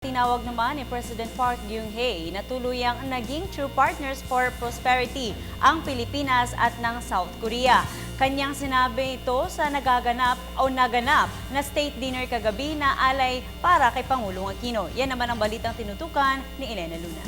Tinawag naman ni President Park Geun-hye na tuluyang naging true partners for prosperity ang Pilipinas at ng South Korea. Kanyang sinabi ito sa naganap na state dinner kagabi na alay para kay Pangulong Aquino. Yan naman ang balitang tinutukan ni Elena Luna.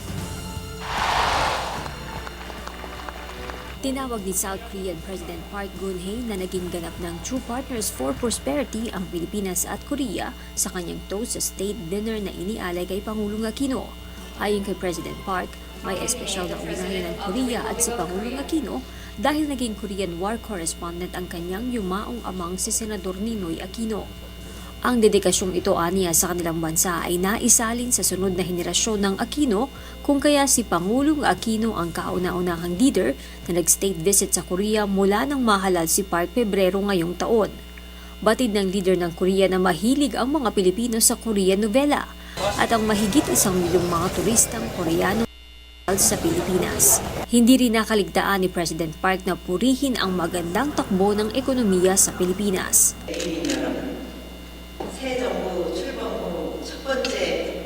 Tinawag ni South Korean President Park Geun-hye na naging ganap ng True Partners for Prosperity ang Pilipinas at Korea sa kanyang toast sa state dinner na inialay kay Pangulong Aquino. Ayon kay President Park, may espesyal na ugnayan ng Korea at si Pangulong Aquino dahil naging Korean War Correspondent ang kanyang yumaong amang si Senador Ninoy Aquino. Ang dedikasyong ito aniya sa kanilang bansa ay naisalin sa sunod na henerasyon ng Aquino kung kaya si Pangulong Aquino ang kauna-unahang leader na nag-state visit sa Korea mula nang mahalal si Park Pebrero ngayong taon. Batid ng leader ng Korea na mahilig ang mga Pilipino sa Korean novela at ang mahigit 1 milyong mga turistang Koreano sa Pilipinas. Hindi rin nakaligtaan ni President Park na purihin ang magandang takbo ng ekonomiya sa Pilipinas. 새 정부 출범 후 첫 번째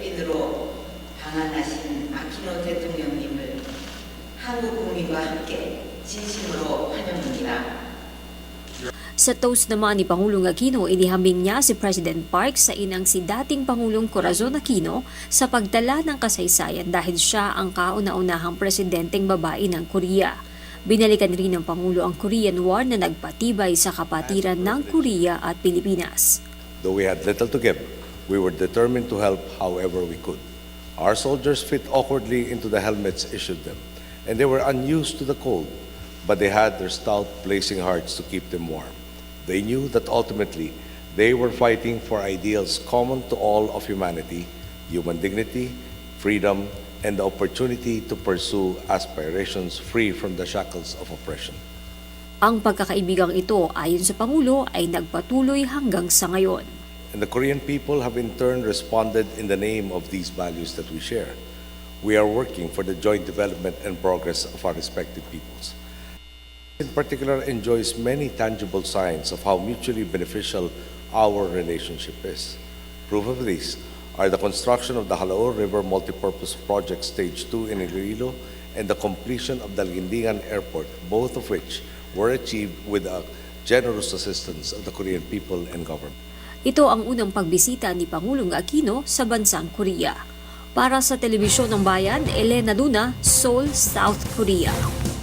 국빈으로 방한하신 아키노 대통령님을 한국 국민과 함께 진심으로 환영합니다. Sa toast naman ni Pangulong Aquino, inihambing niya si President Park sa inang si dating Pangulong Corazon Aquino sa pagtala ng kasaysayan dahil siya ang kauna-unahang presidenteng babae ng Korea. Binalikan rin ng Pangulo ang Korean War na nagpatibay sa kapatiran ng Korea at Pilipinas. Though we had little to give, we were determined to help however we could. Our soldiers fit awkwardly into the helmets issued them, and they were unused to the cold, but they had their stout, blazing hearts to keep them warm. They knew that ultimately, they were fighting for ideals common to all of humanity, human dignity, freedom, and the opportunity to pursue aspirations free from the shackles of oppression. Ang pagkakaibigang ito, ayon sa Pangulo, ay nagpatuloy hanggang sa ngayon. And the Korean people have in turn responded in the name of these values that we share. We are working for the joint development and progress of our respective peoples. In particular, enjoys many tangible signs of how mutually beneficial our relationship is. Proof of these are the construction of the Halaor River Multipurpose Project Stage 2 in Iloilo and the completion of the Guindian Airport, both of which were achieved with the generous assistance of the Korean people and government. Ito ang unang pagbisita ni Pangulong Aquino sa bansang Korea. Para sa Telebisyon ng Bayan, Elena Luna, Seoul, South Korea.